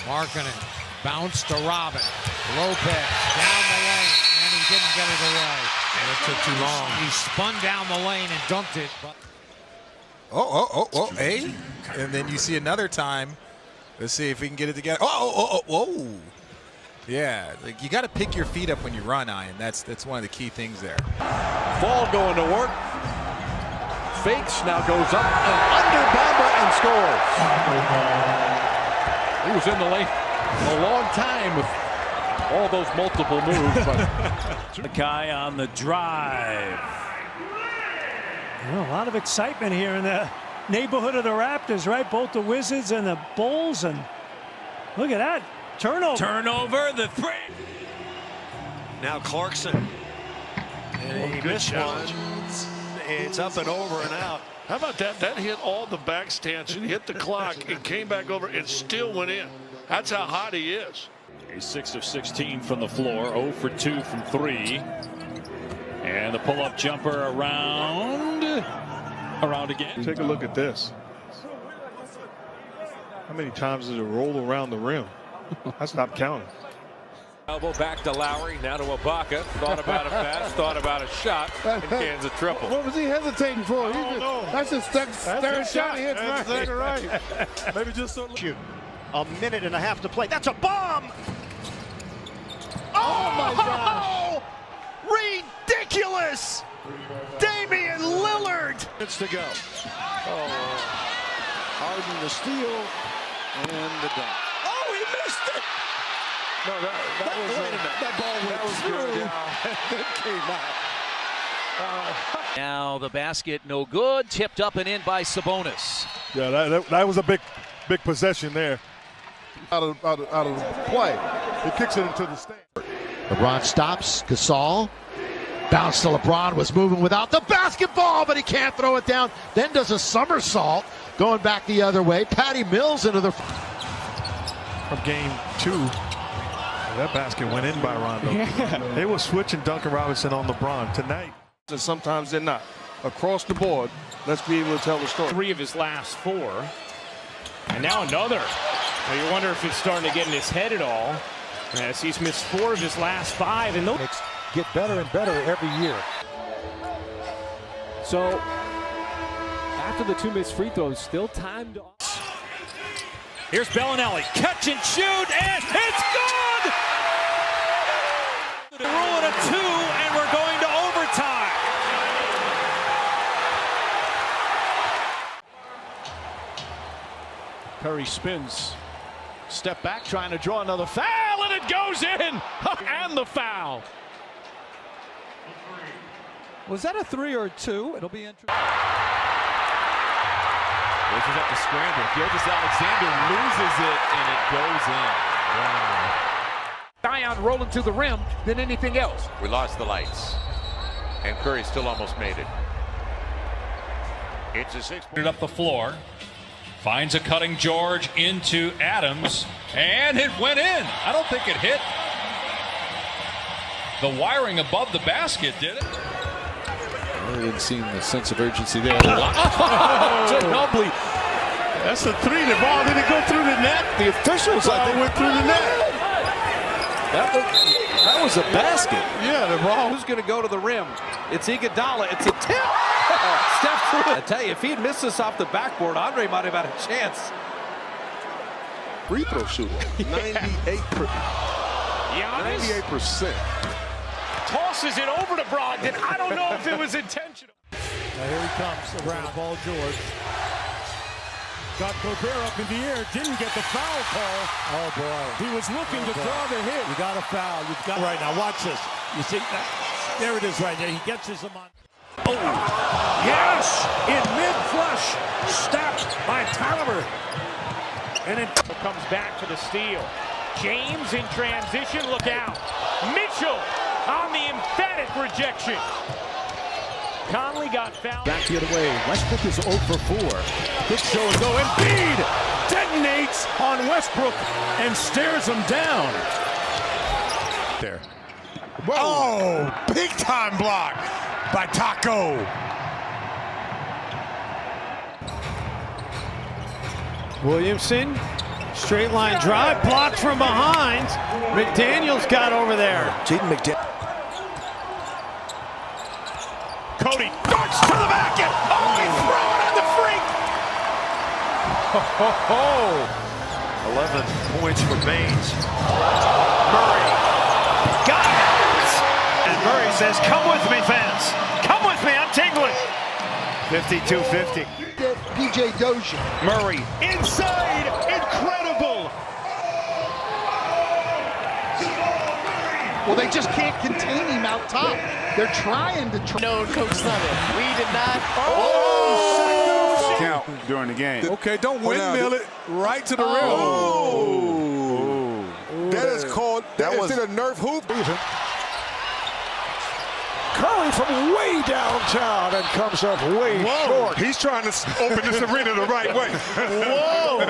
Markkanen, bounce to Robin. Lopez down the lane, and he didn't get it away. And it took too long. He spun down the lane and dunked it. But Hey. And then you see another time. Let's see if we can get it together. Whoa. Yeah, like you got to pick your feet up when you run, Ian. That's one of the key things there. Fall going to work. Fakes, now goes up and under Bamba and scores. He was in the lane a long time with all those multiple moves. But the guy on the drive. Well, a lot of excitement here in the neighborhood of the Raptors, right? Both the Wizards and the Bulls, and look at that turnover. The three. Now Clarkson, and he missed one. It's up and over and out. How about that? That hit all the back stanchion, hit the clock, and came back over and still went in. That's how hot he is. He's 6 of 16 from the floor, 0 for 2 from 3. And the pull-up jumper around again. Take a look at this. How many times does it roll around the rim? I stopped counting. elbow back to Lowry, now to Ibaka. Thought about a pass, thought about a shot, and cans a triple. What was he hesitating for? That's a third shot. He hits right. Maybe just so. Shoot. A minute and a half to play. That's a bomb! Oh my gosh! Ridiculous! Damian Lillard! It's to go. Harden the steal and the dunk. Oh, he missed it! No, That ball was good. Yeah. Now the basket no good, tipped up and in by Sabonis. Yeah, that was a big possession there. Out of play, he kicks it into the stand. LeBron stops. Gasol bounce to LeBron, was moving without the basketball, but he can't throw it down. Then does a somersault going back the other way. Patty Mills into the from game 2. That basket went in by Rondo. Yeah. They were switching Duncan Robinson on LeBron tonight. And sometimes they're not. Across the board, let's be able to tell the story. 3 of his last 4. And now another. Now you wonder if it's starting to get in his head at all, as he's missed 4 of his last 5. And those get better and better every year. So after the 2 missed free throws, still time to. Here's Bellinelli, catch and shoot, and it's good! The rule at a 2, and we're going to overtime. Curry spins. Step back, trying to draw another foul, and it goes in! And the foul. Was that a 3 or a 2? It'll be interesting. Wizards up to scramble. Gilgeous-Alexander loses it, and it goes in. Wow. Zion rolling to the rim than anything else. We lost the lights, and Curry still almost made it. It's a 6. Up the floor. Finds a cutting George into Adams, and it went in. I don't think it hit the wiring above the basket, did it? I didn't see the sense of urgency there. Ginobili. That's a 3. The ball didn't go through the net. The officials, I think, went through the net. That was a basket. Yeah, the ball. Who's going to go to the rim? It's Iguodala. It's a tip. Steph Curry. I tell you, if he'd missed this off the backboard, Andre might have had a chance. Free throw shooter, 98%. 98%. Tosses it over to Brogdon. I don't know if it was intentional. Now here he comes around ball, George. Got Gobert up in the air, didn't get the foul call. Oh boy. He was looking to draw the hit. You got a foul. You've got right now. Watch this. You see that? There it is right there. He gets his on. Oh, yes! In mid-flush, stopped by Tolliver. And it comes back for the steal. James in transition, look out. Mitchell on the emphatic rejection. Conley got fouled. Back the other way. Westbrook is 0 for 4. Good show and go. Embiid detonates on Westbrook and stares him down. There. Whoa. Oh, big time block by Taco. Williamson Straight line drive, blocked from behind. McDaniel's got over there. Jaden McDaniel. Cody darts to the back and he throw it on the freak. 11 points for Baines. Murray got it. And Murray says, "Come with me, fans. Come with me. I'm tingling." 52-50. PJ Dozier. Murray inside. Incredible. Well, they just can't contain him out top. They're trying to. No, Coach Summit. We did not. Count during the game. Okay, don't windmill it right to the rim. Oh. That is called. That was a Nerf hoop. Curry from way downtown and comes up way short. He's trying to open this arena the right way. Whoa!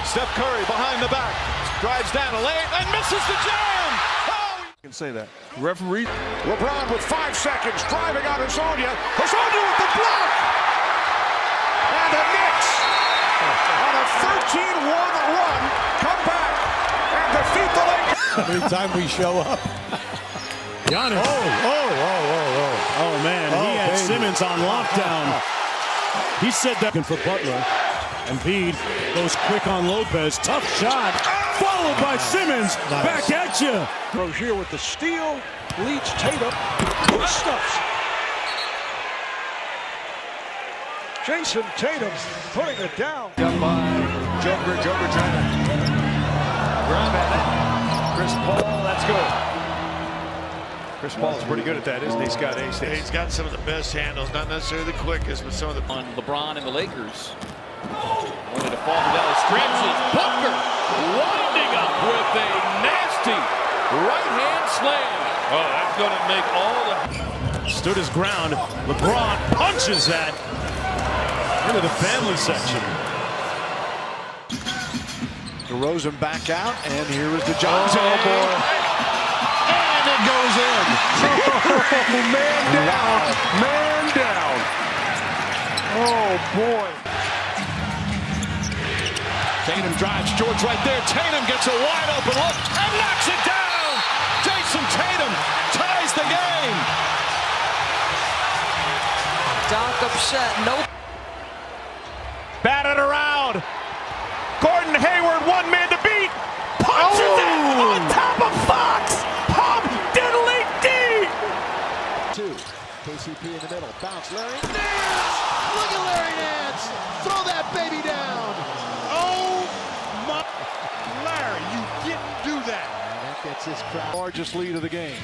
Steph Curry behind the back, drives down a lane and misses the jam. Oh! You can say that. Referee. LeBron with 5 seconds, driving on Hezonja. Hezonja with the block! And the Knicks, on a 13-1 run, come back and defeat the Lakers. Every time we show up. Giannis. Oh, man, he had Simmons on lockdown. He said that for Butler. Embiid goes quick on Lopez. Tough shot. Followed by Simmons. Nice. Back at you. Rozier with the steal. Leads Tatum. Stuffs. Jason Tatum putting it down. Done by Joker. Joker trying to grab at it. Chris Paul, that's good. Chris Paul's pretty good at that, isn't he? He's got ace. He's got some of the best handles, not necessarily the quickest, but some of the. On LeBron and the Lakers. Only to fall to Dallas. Francis Booker winding up with a nasty right-hand slam. Oh, that's going to make all the. Stood his ground. LeBron punches that into the family section. DeRozan back out, and here is the Johnson. Oh, boy. And it goes in. Man down. Man down. Oh, boy. Tatum drives. George right there. Tatum gets a wide open look and knocks it down. Jason Tatum ties the game. Doc upset. Nope. Batted around. Gordon Hayward, one man to beat. Punches it on top of Fox. Pump diddly dee. 2. KCP in the middle. Bounce. Larry Nance. Look at Larry Nance. Throw that baby down. Oh my! Larry, you didn't do that. That gets his crowd. Largest lead of the game.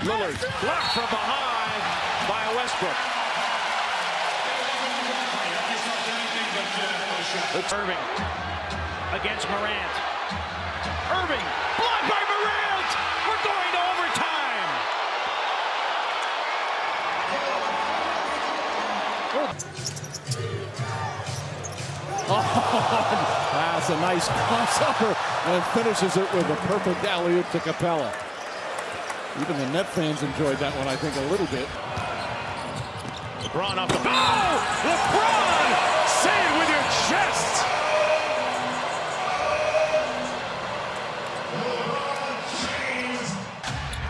Lillard blocked from behind by Westbrook. It's Irving against Morant. Irving blocked by Morant. We're going to overtime. That's a nice crossover and finishes it with a perfect alley-oop to Capella. Even the Net fans enjoyed that one, I think, a little bit. LeBron off the bow. LeBron, say it with your chest.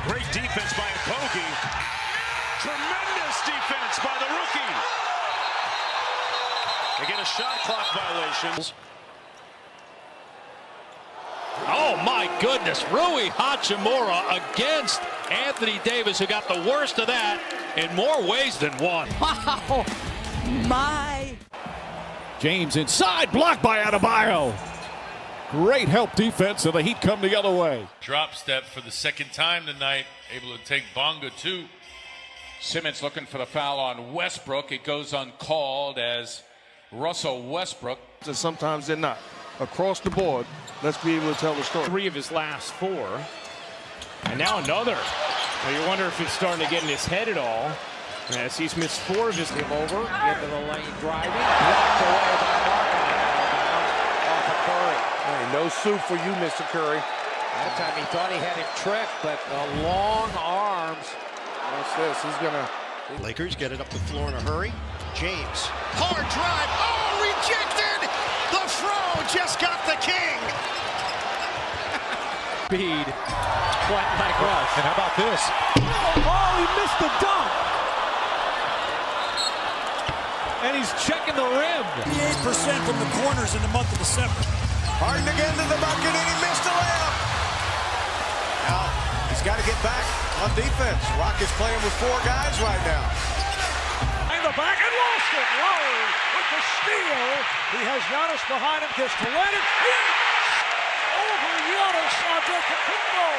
Great defense by Okogie. Tremendous defense by the rookie. They get a shot clock violation. Oh my goodness, Rui Hachimura against Anthony Davis, who got the worst of that in more ways than one. Wow. My. James inside, blocked by Adebayo. Great help defense, and the Heat come the other way. Drop step for the second time tonight, able to take Bonga too. Simmons looking for the foul on Westbrook. It goes uncalled as Russell Westbrook. Sometimes they're not. Across the board, let's be able to tell the story. 3 of his last 4. And now another. So you wonder if it's starting to get in his head at all. As he's missed 4 of his. Him over, into the lane driving. Blocked away by Martin. Off of Curry. Hey, no soup for you, Mr. Curry. That time he thought he had him tricked, but the long arms. What's this? He's going to. Lakers get it up the floor in a hurry. James. Hard drive. Oh, rejected. just got the king. Speed. Like rush. And how about this? Oh, he missed the dunk. And he's checking the rim. 58% from the corners in the month of December. Harden again to the bucket, and he missed a layup. Now, he's got to get back on defense. Rockets playing with 4 guys right now. In the back and lost it. Lowry with the steal. He has Giannis behind him. Gets to Leonard. Over Giannis Antetokounmpo.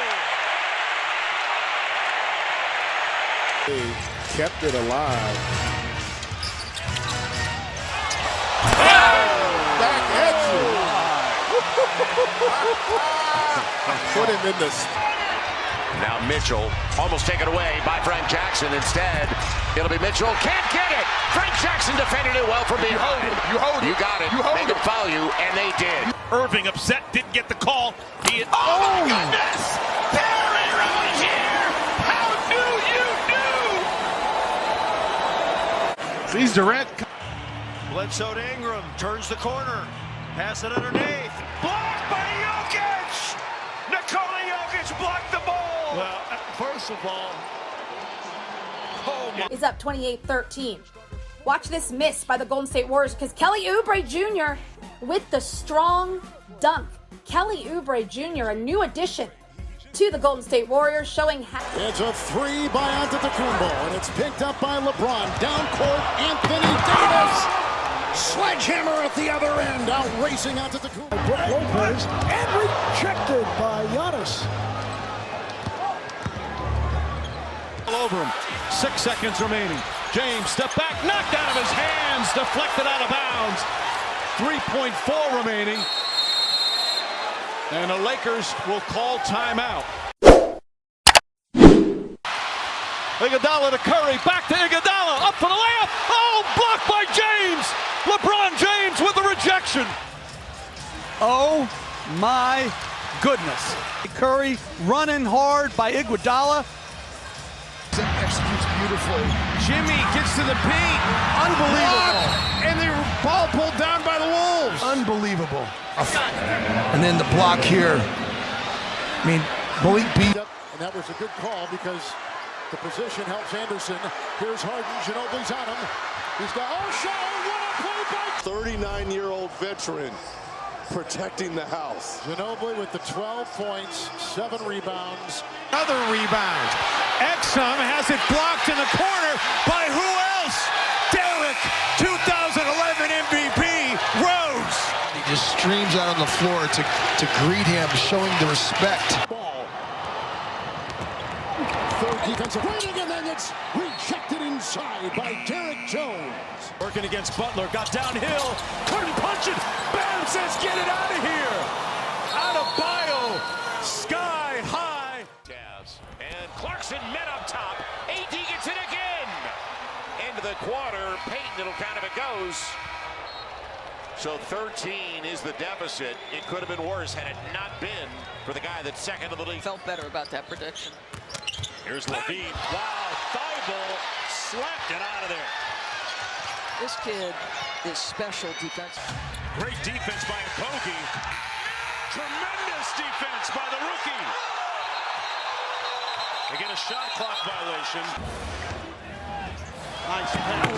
He kept it alive. Back at you. Put him in the. Now Mitchell almost taken away by Frank Jackson. Instead, it'll be Mitchell. Can't get it. Frank Jackson defended it well from behind. You got it. Make them foul you, and they did. Irving upset, didn't get the call. Oh my goodness! Barry Rozier! How do you do? Sees Durant. Bledsoe to Ingram, turns the corner. Pass it underneath. Blocked by Jokic! Nikola Jokic blocked the ball! Well, first of all, is up 28-13. Watch this miss by the Golden State Warriors because Kelly Oubre Jr. with the strong dunk. Kelly Oubre Jr., a new addition to the Golden State Warriors, showing how. It's a 3 by Antetokounmpo, and it's picked up by LeBron. Down court, Anthony Davis. Sledgehammer at the other end, out racing Antetokounmpo. Brook Lopez, and rejected by Giannis. All over him. 6 seconds remaining. James, step back, knocked out of his hands, deflected out of bounds. 3.4 remaining. And the Lakers will call timeout. Iguodala to Curry, back to Iguodala, up for the layup. Oh, blocked by James. LeBron James with the rejection. Oh my goodness. Curry running hard by Iguodala. Executes beautifully. Jimmy gets to the paint. Unbelievable. And the ball pulled down by the Wolves. Unbelievable. And then the block here. I mean, Malik beat up. And that was a good call because the position helps Anderson. Here's Harden. Ginobili's on him. He's got, shot. What a play by 39-year-old veteran protecting the house. Ginobili with the 12 points, 7 rebounds. Another rebound. Exum has it blocked in the corner by who else? Derek, 2011 MVP, Rose. He just streams out on the floor to greet him, showing the respect. Ball. Third defensive rating, and then it's rejected inside by Derek Jones. Working against Butler, got downhill, couldn't punch it. Bam says, get it out of here. Out of bio, sky high. Cavs. And Clarkson met up top. AD gets it again. Into the quarter. Payton, it'll count if it goes. So 13 is the deficit. It could have been worse had it not been for the guy that's second in the league. Felt better about that prediction. Here's Levine. Wow, Thibault slapped it out of there. This kid is special defense. Great defense by Okogie. Tremendous defense by the rookie. They get a shot clock violation. Nice pass.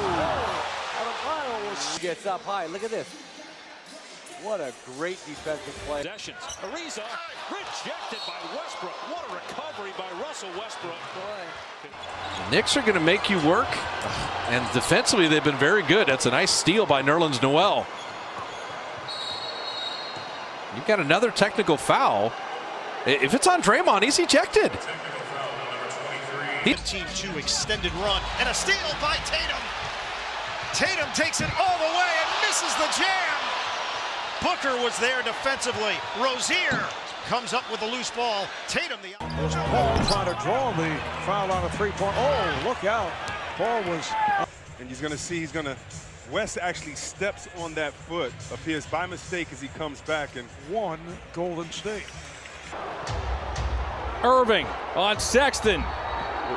Adebayo gets up high. Look at this. What a great defensive play. Possessions. Ariza rejected by Westbrook. What a recovery by Russell Westbrook. The Knicks are going to make you work, and defensively they've been very good. That's a nice steal by Nerlens Noel. You've got another technical foul. If it's on Draymond, he's ejected. 15-2 extended run, and a steal by Tatum. Tatum takes it all the way and misses the jam. Booker was there defensively. Rozier comes up with a loose ball. Tatum the was Paul trying to draw the foul on a three-point. Oh, look out. Paul was. And he's going to see, West actually steps on that foot of his by mistake as he comes back and One Golden State. Irving on Sexton.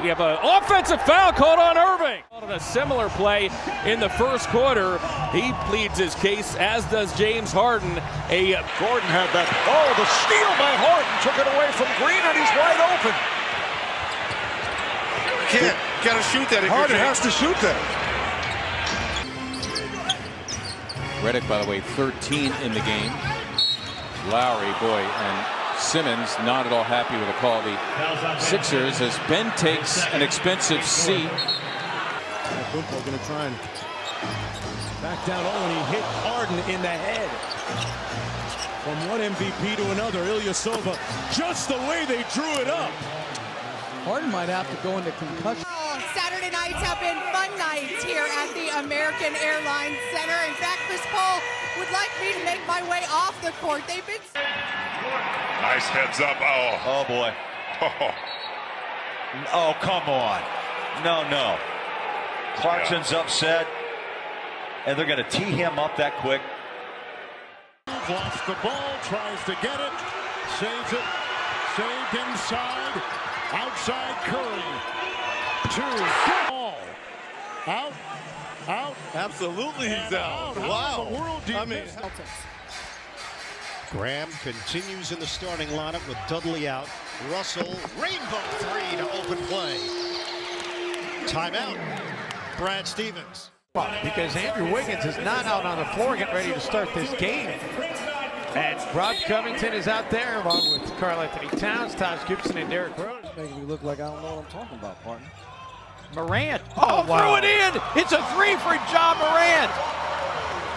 We have an offensive foul called on Irving. On a similar play in the first quarter, he pleads his case, as does James Harden. Gordon had that. Oh, the steal by Harden took it away from Green, and he's wide open. Can't. Got to shoot that. Harden has to shoot that. Redick, by the way, 13 in the game. Lowry, boy, and Simmons not at all happy with the call. The Sixers, as Ben takes an expensive seat. Bumpo going to try and back down. Oh, and he hit Harden in the head. From one MVP to another, Ilyasova, just the way they drew it up. Harden might have to go into concussion. Saturday nights have been fun nights here at the American Airlines Center. In fact, Chris Paul would like me to make my way off the court. They've been... Nice heads up. Oh boy. Oh, come on. No. Clarkson's upset, and they're going to tee him up that quick. Lost the ball, tries to get it, saves it, saved inside, outside Curry. 2, ball. Out. Absolutely, he's out. Wow. Graham continues in the starting lineup with Dudley out. Russell, rainbow 3 to open play. Timeout. Brad Stevens. Because Andrew Wiggins is not out on the floor getting ready to start this game. And Rob Covington is out there along with Karl-Anthony Towns, Taj Gibson, and Derrick Rose. Making me look like I don't know what I'm talking about, partner. Morant. Oh, wow. Threw it in. It's a 3 for Ja Morant.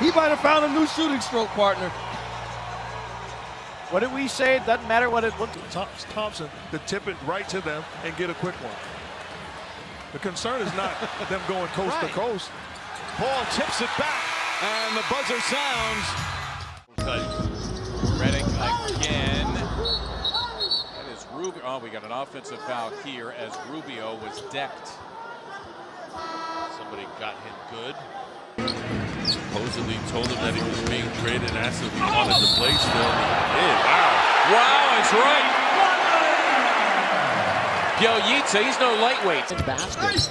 He might have found a new shooting stroke, partner. What did we say? It doesn't matter what it looked like. Thompson to tip it right to them and get a quick one. The concern is not them going coast to coast. Paul tips it back, and the buzzer sounds. Redick again. That is Rubio. Oh, we got an offensive foul here as Rubio was decked. Somebody got him good. Supposedly told him that he was being traded and asked if he wanted to play still. Wow, that's right. Bjelica, he's no lightweight. Basket.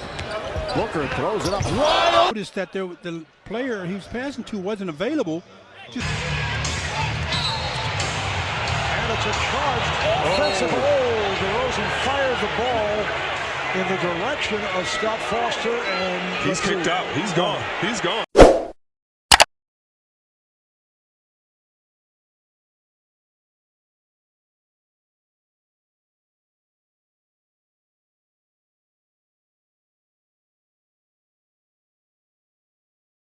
Booker throws it up. Noticed that the player he was passing to wasn't available. And it's a charged offensive. DeRozan fired the ball in the direction of Scott Foster, and he's kicked out. He's gone. He's gone.